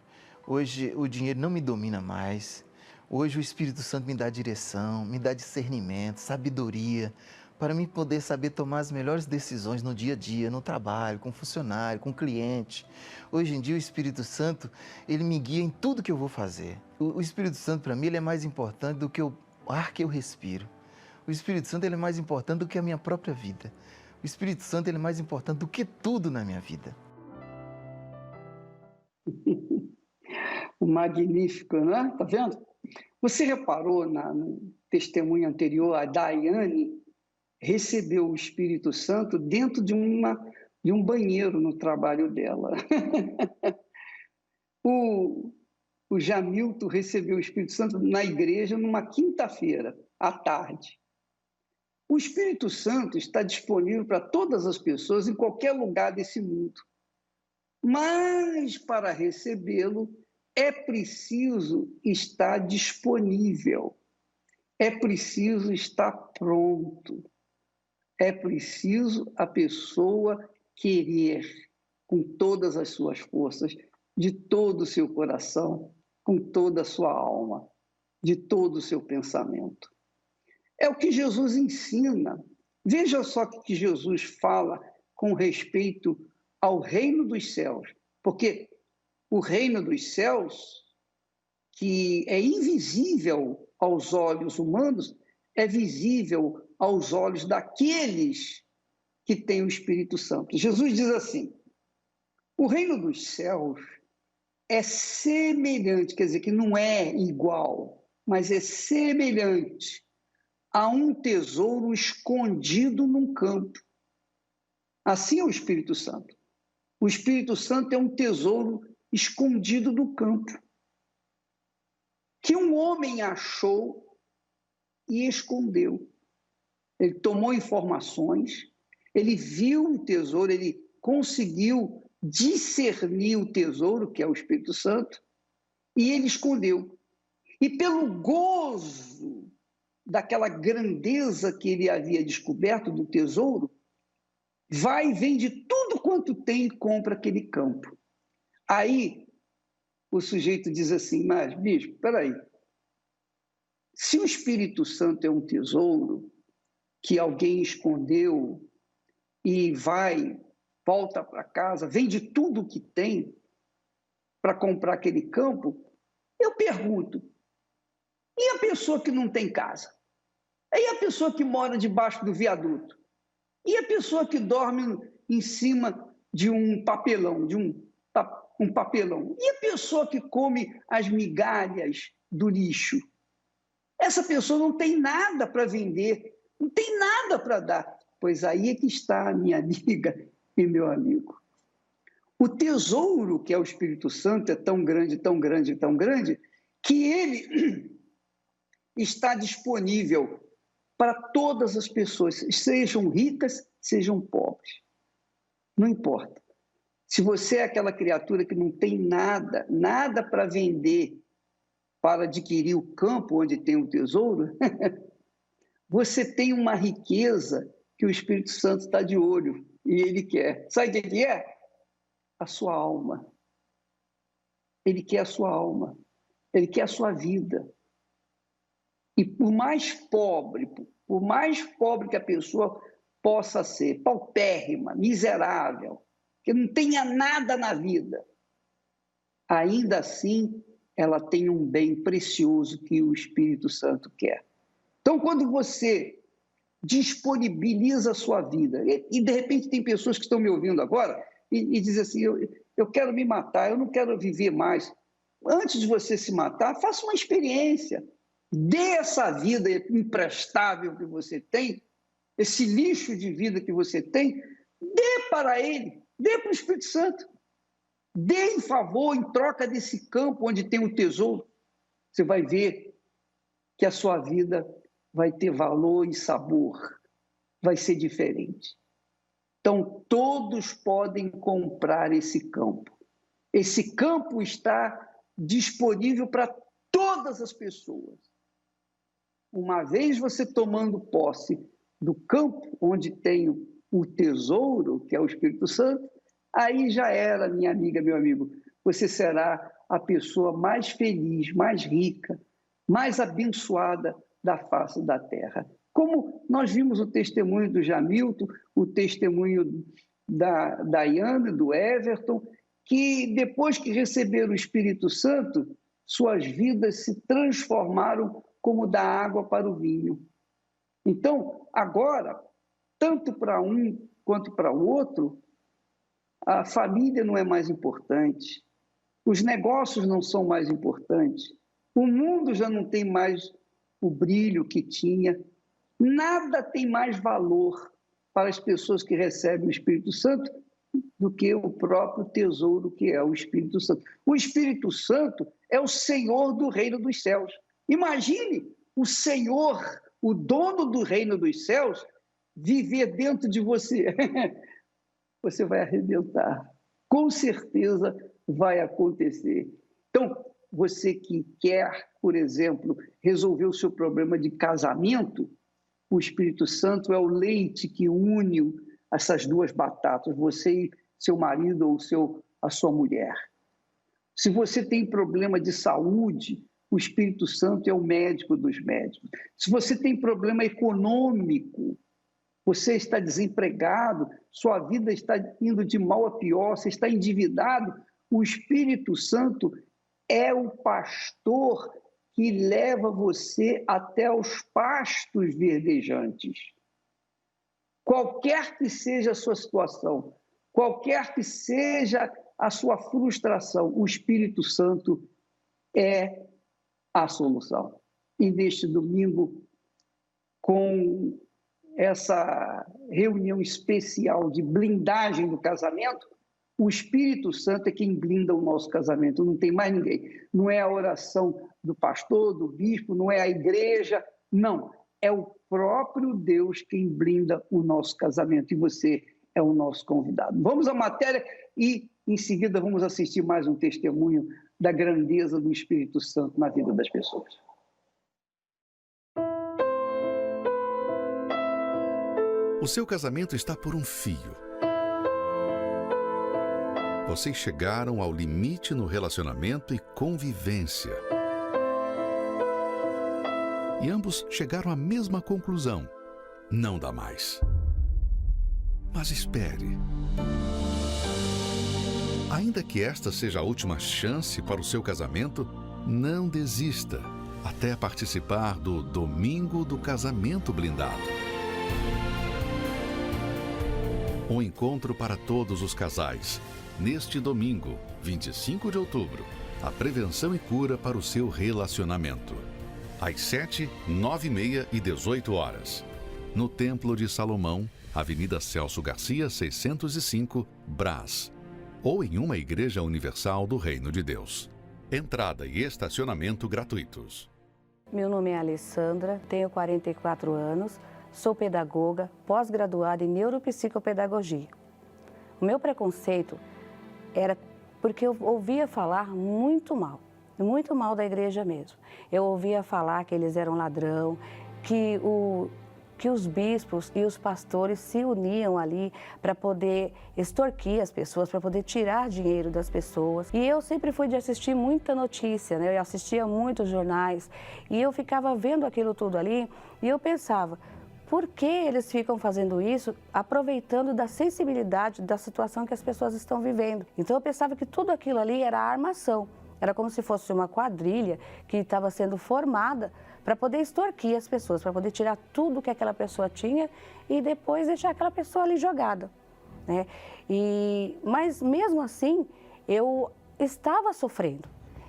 Hoje o dinheiro não me domina mais. Hoje o Espírito Santo me dá direção, me dá discernimento, sabedoria, para mim poder saber tomar as melhores decisões no dia a dia, no trabalho, com funcionário, com cliente. Hoje em dia o Espírito Santo, ele me guia em tudo que eu vou fazer. O Espírito Santo para mim ele é mais importante do que o ar que eu respiro. O Espírito Santo ele é mais importante do que a minha própria vida. O Espírito Santo ele é mais importante do que tudo na minha vida. Magnífico, né? Tá vendo? Você reparou no testemunho anterior, a Daiane recebeu o Espírito Santo dentro de um banheiro no trabalho dela. O Jamilton recebeu o Espírito Santo na igreja numa quinta-feira, à tarde. O Espírito Santo está disponível para todas as pessoas em qualquer lugar desse mundo. Mas, para recebê-lo, é preciso estar disponível. É preciso estar pronto. É preciso a pessoa querer, com todas as suas forças, de todo o seu coração, com toda a sua alma, de todo o seu pensamento. É o que Jesus ensina. Veja só o que Jesus fala com respeito ao reino dos céus, porque o reino dos céus, que é invisível aos olhos humanos, é visível aos olhos daqueles que têm o Espírito Santo. Jesus diz assim: o reino dos céus é semelhante, quer dizer, que não é igual, mas é semelhante a um tesouro escondido num campo. Assim é o Espírito Santo. O Espírito Santo é um tesouro escondido no campo, que um homem achou e escondeu. Ele tomou informações, ele viu o tesouro, ele conseguiu discernir o tesouro, que é o Espírito Santo, e ele escondeu. E pelo gozo daquela grandeza que ele havia descoberto do tesouro, vai e vende tudo quanto tem e compra aquele campo. Aí o sujeito diz assim: mas, bispo, peraí, se o Espírito Santo é um tesouro que alguém escondeu e volta para casa, vende tudo que tem para comprar aquele campo, eu pergunto, e a pessoa que não tem casa? E a pessoa que mora debaixo do viaduto? E a pessoa que dorme em cima de um papelão, um papelão? E a pessoa que come as migalhas do lixo? Essa pessoa não tem nada para vender, não tem nada para dar. Pois aí é que está a minha amiga e meu amigo. O tesouro que é o Espírito Santo é tão grande, tão grande, tão grande, que ele está disponível para todas as pessoas, sejam ricas, sejam pobres. Não importa. Se você é aquela criatura que não tem nada para vender, para adquirir o campo onde tem o tesouro, você tem uma riqueza que o Espírito Santo está de olho e ele quer. Sabe o que é? a sua alma. Ele quer a sua alma. Ele quer a sua vida. E por mais pobre que a pessoa possa ser, paupérrima, miserável, que não tenha nada na vida, ainda assim ela tem um bem precioso que o Espírito Santo quer. Então, quando você disponibiliza a sua vida, e de repente tem pessoas que estão me ouvindo agora e dizem assim, eu quero me matar, eu não quero viver mais. Antes de você se matar, faça uma experiência. Dê essa vida imprestável que você tem, esse lixo de vida que você tem, dê para ele, dê para o Espírito Santo. Dê em favor, em troca desse campo onde tem um tesouro. Você vai ver que a sua vida vai ter valor e sabor, vai ser diferente. Então, todos podem comprar esse campo. Esse campo está disponível para todas as pessoas. Uma vez você tomando posse do campo onde tem o tesouro, que é o Espírito Santo, aí já era, minha amiga, meu amigo, você será a pessoa mais feliz, mais rica, mais abençoada da face da terra. Como nós vimos o testemunho do Jamilton, o testemunho da Daiane, do Everton, que depois que receberam o Espírito Santo, suas vidas se transformaram como da água para o vinho. Então, agora, tanto para um quanto para o outro, a família não é mais importante, os negócios não são mais importantes, o mundo já não tem mais o brilho que tinha, nada tem mais valor para as pessoas que recebem o Espírito Santo do que o próprio tesouro que é o Espírito Santo. O Espírito Santo é o Senhor do reino dos céus. Imagine o Senhor, o dono do reino dos céus, viver dentro de você. Você vai arrebentar. Com certeza vai acontecer. Então, você que quer, por exemplo, resolver o seu problema de casamento, o Espírito Santo é o leite que une essas duas batatas, você e seu marido ou a sua mulher. Se você tem problema de saúde, o Espírito Santo é o médico dos médicos. Se você tem problema econômico, você está desempregado, sua vida está indo de mal a pior, você está endividado, o Espírito Santo é o pastor que leva você até os pastos verdejantes. Qualquer que seja a sua situação, qualquer que seja a sua frustração, o Espírito Santo é a solução. E neste domingo, com essa reunião especial de blindagem do casamento, o Espírito Santo é quem blinda o nosso casamento, não tem mais ninguém. Não é a oração do pastor, do bispo, não é a igreja, não. É o próprio Deus quem blinda o nosso casamento e você é o nosso convidado. Vamos à matéria e, em seguida, vamos assistir mais um testemunho da grandeza do Espírito Santo na vida das pessoas. O seu casamento está por um fio. Vocês chegaram ao limite no relacionamento e convivência. E ambos chegaram à mesma conclusão: não dá mais. Mas espere. Ainda que esta seja a última chance para o seu casamento, não desista até participar do Domingo do Casamento Blindado. Um encontro para todos os casais. Neste domingo, 25 de outubro, a prevenção e cura para o seu relacionamento. Às 7, 9h30 e 18 horas. No Templo de Salomão, Avenida Celso Garcia, 605, Brás. Ou em uma igreja universal do Reino de Deus. Entrada e estacionamento gratuitos. Meu nome é Alessandra, tenho 44 anos, sou pedagoga, pós-graduada em neuropsicopedagogia. O meu preconceito era porque eu ouvia falar muito mal da igreja mesmo. Eu ouvia falar que eles eram ladrão, que que os bispos e os pastores se uniam ali para poder extorquir as pessoas, para poder tirar dinheiro das pessoas. E eu sempre fui de assistir muita notícia, né? Eu assistia muitos jornais e eu ficava vendo aquilo tudo ali e eu pensava, por que eles ficam fazendo isso, aproveitando da sensibilidade da situação que as pessoas estão vivendo? Então eu pensava que tudo aquilo ali era armação, era como se fosse uma quadrilha que estava sendo formada para poder extorquir as pessoas, para poder tirar tudo que aquela pessoa tinha e depois deixar aquela pessoa ali jogada, né? Mas mesmo assim, eu estava sofrendo.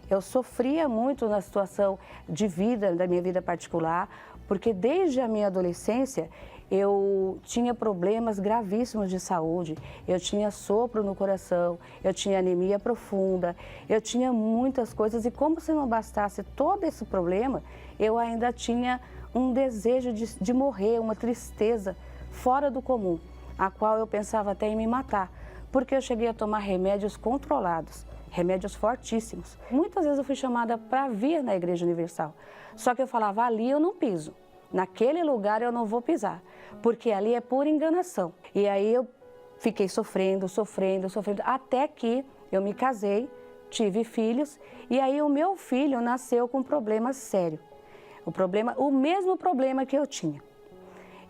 Eu sofria muito na situação de vida, da minha vida particular, porque desde a minha adolescência eu tinha problemas gravíssimos de saúde, eu tinha sopro no coração, eu tinha anemia profunda, eu tinha muitas coisas e como se não bastasse todo esse problema, eu ainda tinha um desejo de morrer, uma tristeza fora do comum, a qual eu pensava até em me matar, porque eu cheguei a tomar remédios controlados, remédios fortíssimos. Muitas vezes eu fui chamada para vir na Igreja Universal, só que eu falava, ali eu não piso. Naquele lugar eu não vou pisar, porque ali é pura enganação. E aí eu fiquei sofrendo, até que eu me casei, tive filhos, e aí o meu filho nasceu com um problema sério. O mesmo problema que eu tinha.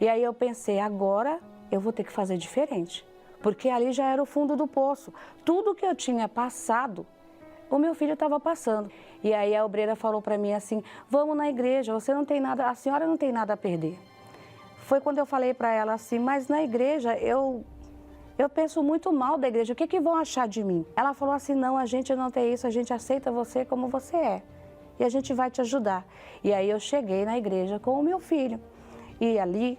E aí eu pensei, agora eu vou ter que fazer diferente, porque ali já era o fundo do poço. Tudo que eu tinha passado, o meu filho estava passando. E aí a obreira falou para mim assim, vamos na igreja, você não tem nada, a senhora não tem nada a perder. Foi quando eu falei para ela assim, mas na igreja eu penso muito mal da igreja, o que vão achar de mim? Ela falou assim, não, a gente não tem isso, a gente aceita você como você é. E a gente vai te ajudar. E aí eu cheguei na igreja com o meu filho. E ali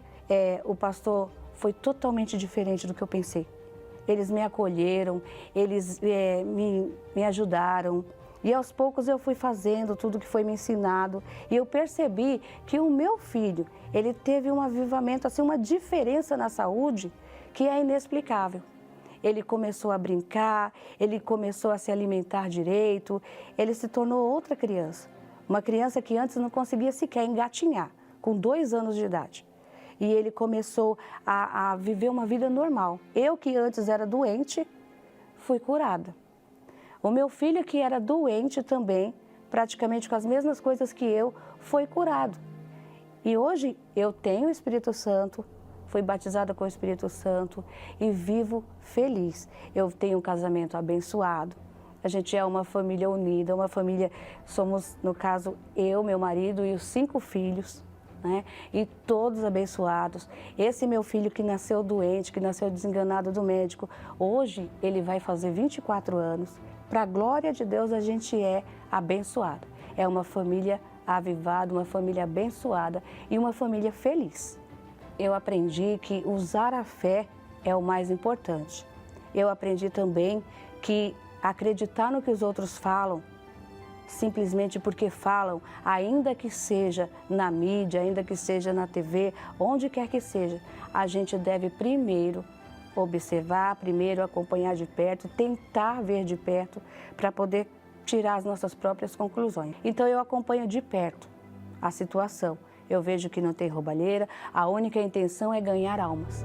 o pastor foi totalmente diferente do que eu pensei. Eles me acolheram, eles me ajudaram. E aos poucos eu fui fazendo tudo que foi me ensinado. E eu percebi que o meu filho, ele teve um avivamento, assim, uma diferença na saúde que é inexplicável. Ele começou a brincar, ele começou a se alimentar direito, ele se tornou outra criança. Uma criança que antes não conseguia sequer engatinhar, com 2 anos de idade. E ele começou a viver uma vida normal. Eu, que antes era doente, fui curada. O meu filho, que era doente também, praticamente com as mesmas coisas que eu, foi curado. E hoje eu tenho o Espírito Santo, fui batizada com o Espírito Santo e vivo feliz. Eu tenho um casamento abençoado. A gente é uma família unida, uma família, somos, no caso, eu, meu marido e os 5 filhos. Né? E todos abençoados. Esse meu filho que nasceu doente, que nasceu desenganado do médico, hoje ele vai fazer 24 anos. Para a glória de Deus, a gente é abençoado. É uma família avivada, uma família abençoada e uma família feliz. Eu aprendi que usar a fé é o mais importante. Eu aprendi também que acreditar no que os outros falam, simplesmente porque falam, ainda que seja na mídia, ainda que seja na TV, onde quer que seja, a gente deve primeiro observar, primeiro acompanhar de perto, tentar ver de perto, para poder tirar as nossas próprias conclusões. Então eu acompanho de perto a situação. Eu vejo que não tem roubalheira, a única intenção é ganhar almas.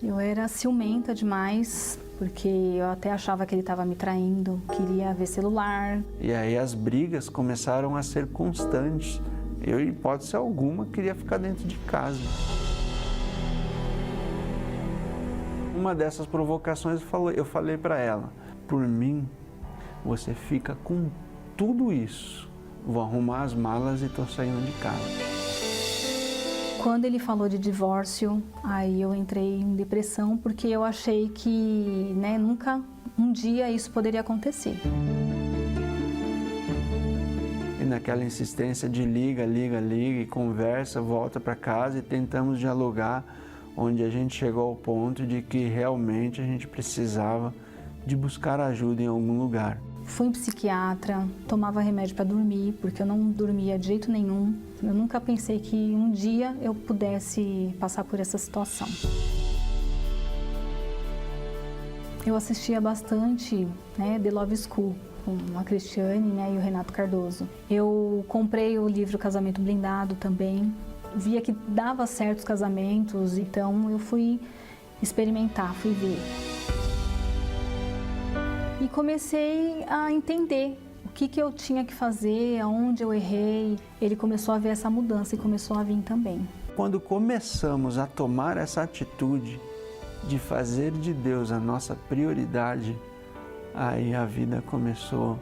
Eu era ciumenta demais, porque eu até achava que ele estava me traindo, queria ver celular. E aí as brigas começaram a ser constantes. Eu, em hipótese alguma, queria ficar dentro de casa. Uma dessas provocações eu falei para ela, por mim, você fica com tudo isso. Vou arrumar as malas e estou saindo de casa. Quando ele falou de divórcio, aí eu entrei em depressão, porque eu achei que, né, nunca um dia isso poderia acontecer. E naquela insistência de liga, e conversa, volta para casa e tentamos dialogar, onde a gente chegou ao ponto de que realmente a gente precisava de buscar ajuda em algum lugar. Fui em psiquiatra, tomava remédio para dormir, porque eu não dormia de jeito nenhum. Eu nunca pensei que um dia eu pudesse passar por essa situação. Eu assistia bastante, né, The Love School. com a Cristiane, né, e o Renato Cardoso. Eu comprei o livro Casamento Blindado também, via que dava certo os casamentos, então eu fui experimentar, fui ver. E comecei a entender o que eu tinha que fazer, aonde eu errei. Ele começou a ver essa mudança e começou a vir também. Quando começamos a tomar essa atitude de fazer de Deus a nossa prioridade, aí a vida começou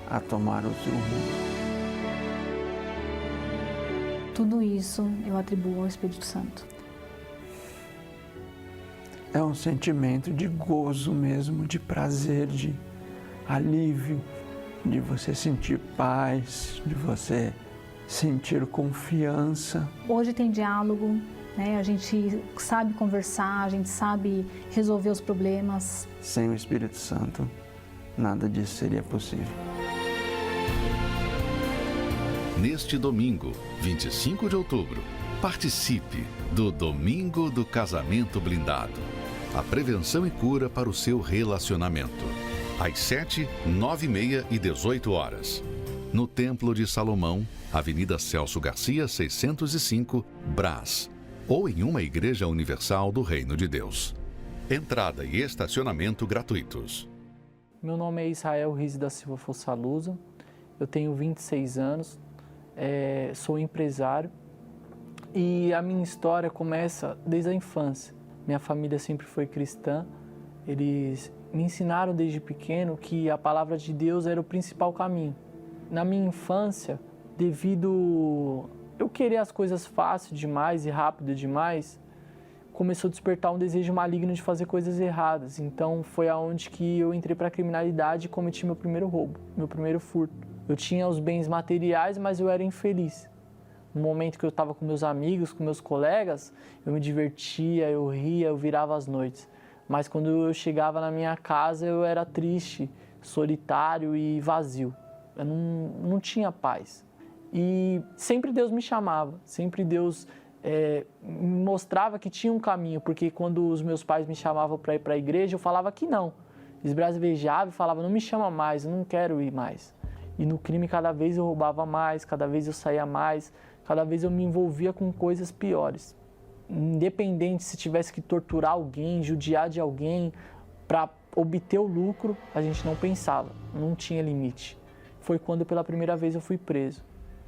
a tomar outro rumo. Tudo isso eu atribuo ao Espírito Santo. É um sentimento de gozo mesmo, de prazer, de alívio, de você sentir paz, de você sentir confiança. Hoje tem diálogo, né? A gente sabe conversar, a gente sabe resolver os problemas. Sem o Espírito Santo, nada disso seria possível. Neste domingo, 25 de outubro, participe do Domingo do Casamento Blindado. A prevenção e cura para o seu relacionamento. Às 7, 9h30 e 18 horas. No Templo de Salomão, Avenida Celso Garcia, 605, Brás. Ou em uma igreja universal do Reino de Deus. Entrada e estacionamento gratuitos. Meu nome é Israel Riz da Silva Fossalusa, eu tenho 26 anos, sou empresário e a minha história começa desde a infância. Minha família sempre foi cristã, eles me ensinaram desde pequeno que a palavra de Deus era o principal caminho. Na minha infância, devido eu querer as coisas fácil demais e rápido demais, começou a despertar um desejo maligno de fazer coisas erradas. Então foi aonde que eu entrei para a criminalidade e cometi meu primeiro roubo, meu primeiro furto. Eu tinha os bens materiais, mas eu era infeliz. No momento que eu estava com meus amigos, com meus colegas, eu me divertia, eu ria, eu virava as noites. Mas quando eu chegava na minha casa, eu era triste, solitário e vazio. Eu não tinha paz. E sempre Deus me chamava, sempre Deus me mostrava que tinha um caminho, porque quando os meus pais me chamavam para ir para a igreja, eu falava que não. Esbravejava e falava, não me chama mais, eu não quero ir mais. E no crime cada vez eu roubava mais, cada vez eu saía mais, cada vez eu me envolvia com coisas piores. Independente se tivesse que torturar alguém, judiar de alguém, para obter o lucro, a gente não pensava, não tinha limite. Foi quando pela primeira vez eu fui preso.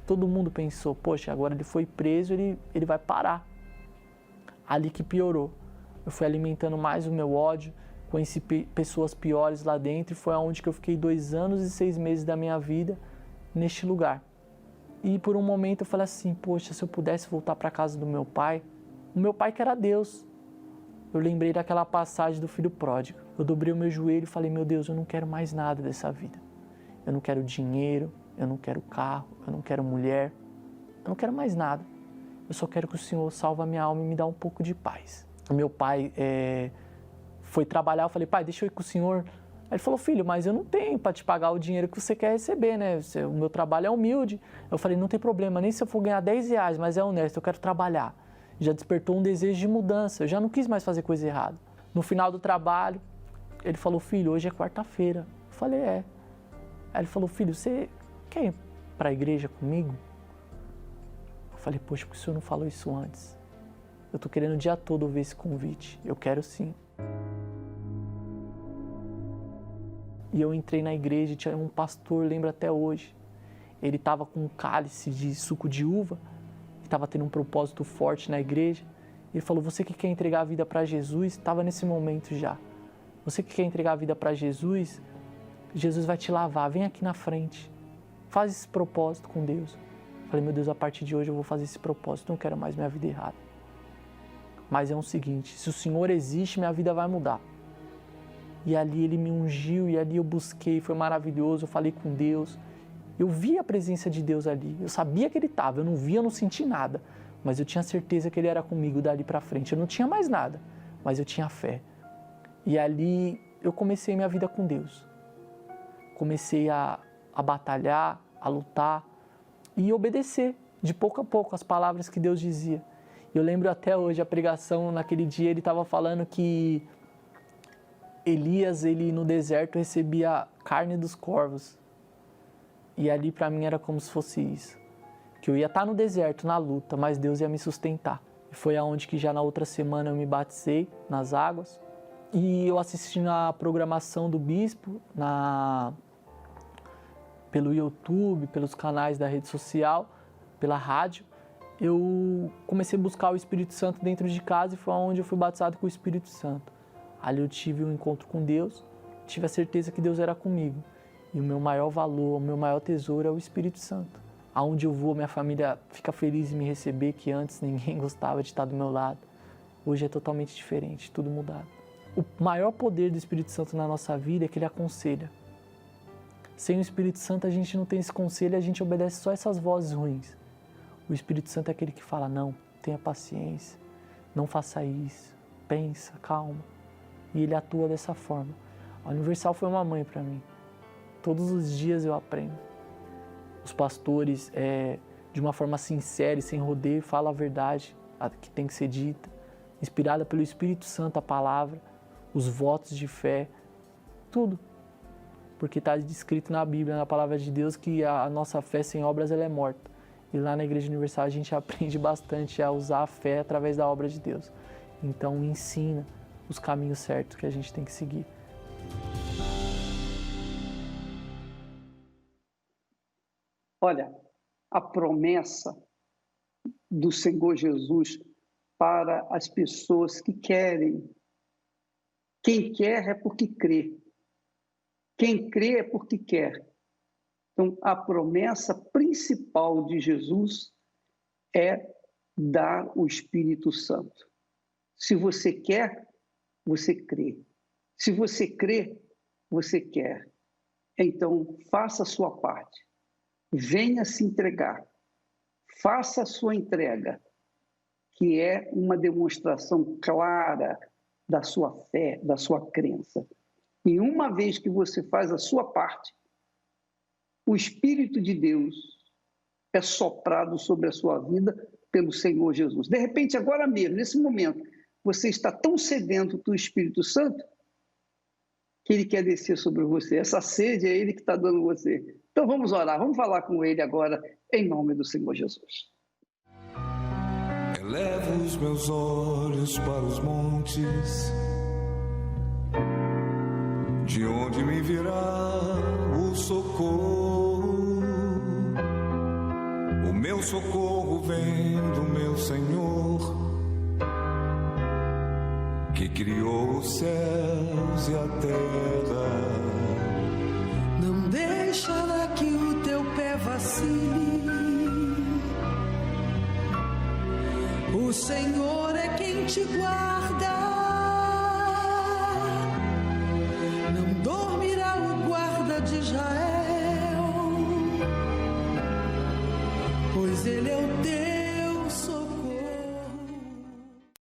Todo mundo pensou, poxa, agora ele foi preso, ele vai parar. Ali que piorou. Eu fui alimentando mais o meu ódio, conheci pessoas piores lá dentro e foi aonde que eu fiquei 2 anos e 6 meses da minha vida neste lugar. E por um momento eu falei assim, poxa, se eu pudesse voltar para a casa do meu pai, o meu pai que era Deus. Eu lembrei daquela passagem do filho pródigo. Eu dobrei o meu joelho e falei, meu Deus, eu não quero mais nada dessa vida. Eu não quero dinheiro, eu não quero carro, eu não quero mulher, eu não quero mais nada. Eu só quero que o Senhor salve a minha alma e me dá um pouco de paz. O meu pai foi trabalhar, eu falei, pai, deixa eu ir com o Senhor. Aí ele falou, filho, mas eu não tenho para te pagar o dinheiro que você quer receber, né? O meu trabalho é humilde. Eu falei, não tem problema, nem se eu for ganhar R$10, mas é honesto, eu quero trabalhar. Já despertou um desejo de mudança, eu já não quis mais fazer coisa errada. No final do trabalho, ele falou, filho, hoje é quarta-feira. Eu falei, é. Aí ele falou, filho, você quer ir para a igreja comigo? Eu falei, poxa, por que o senhor não falou isso antes? Eu estou querendo o dia todo ouvir esse convite. Eu quero sim. E eu entrei na igreja e tinha um pastor, lembro até hoje. Ele estava com um cálice de suco de uva, estava tendo um propósito forte na igreja. Ele falou, você que quer entregar a vida para Jesus, estava nesse momento já. Você que quer entregar a vida para Jesus, Jesus vai te lavar, vem aqui na frente. Faz esse propósito com Deus. Eu falei, meu Deus, a partir de hoje eu vou fazer esse propósito, não quero mais minha vida errada. Mas é o seguinte, se o Senhor existe, minha vida vai mudar. E ali Ele me ungiu, e ali eu busquei, foi maravilhoso, eu falei com Deus. Eu vi a presença de Deus ali, eu sabia que Ele estava, eu não via, eu não senti nada. Mas eu tinha certeza que Ele era comigo dali para frente. Eu não tinha mais nada, mas eu tinha fé. E ali eu comecei minha vida com Deus. Comecei a batalhar, a lutar e obedecer, de pouco a pouco, as palavras que Deus dizia. Eu lembro até hoje a pregação, naquele dia, ele estava falando que Elias, ele no deserto recebia carne dos corvos. E ali para mim era como se fosse isso. Que eu ia estar no deserto, na luta, mas Deus ia me sustentar. E foi aonde que já na outra semana eu me batizei nas águas. E eu assisti na programação do bispo, pelo YouTube, pelos canais da rede social, pela rádio. Eu comecei a buscar o Espírito Santo dentro de casa e foi onde eu fui batizado com o Espírito Santo. Ali eu tive um encontro com Deus, tive a certeza que Deus era comigo. E o meu maior valor, o meu maior tesouro é o Espírito Santo. Aonde eu vou, minha família fica feliz em me receber, que antes ninguém gostava de estar do meu lado. Hoje é totalmente diferente, tudo mudado. O maior poder do Espírito Santo na nossa vida é que ele aconselha. Sem o Espírito Santo a gente não tem esse conselho, a gente obedece só essas vozes ruins. O Espírito Santo é aquele que fala, não, tenha paciência, não faça isso, pensa, calma. E ele atua dessa forma. A Universal foi uma mãe para mim. Todos os dias eu aprendo. Os pastores, de uma forma sincera e sem rodeio, falam a verdade que tem que ser dita, inspirada pelo Espírito Santo, a palavra, os votos de fé, tudo. Porque está escrito na Bíblia, na palavra de Deus, que a nossa fé sem obras ela é morta. E lá na Igreja Universal a gente aprende bastante a usar a fé através da obra de Deus. Então ensina os caminhos certos que a gente tem que seguir. Olha, a promessa do Senhor Jesus para as pessoas que querem. Quem quer é porque crê. Quem crê é porque quer. Então, a promessa principal de Jesus é dar o Espírito Santo. Se você quer, você crê. Se você crê, você quer. Então, faça a sua parte. Venha se entregar. Faça a sua entrega, que é uma demonstração clara da sua fé, da sua crença. E uma vez que você faz a sua parte, o Espírito de Deus é soprado sobre a sua vida pelo Senhor Jesus. De repente, agora mesmo, nesse momento, você está tão sedento do Espírito Santo que ele quer descer sobre você. Essa sede é ele que está dando você. Então vamos orar, vamos falar com ele agora, em nome do Senhor Jesus. Elevo os meus olhos para os montes, de onde me virá o socorro? O meu socorro vem do meu Senhor, que criou os céus e a terra. Não deixará que o teu pé vacile. O Senhor é quem te guarda. Não dormirá o guarda de Israel, pois ele é o teu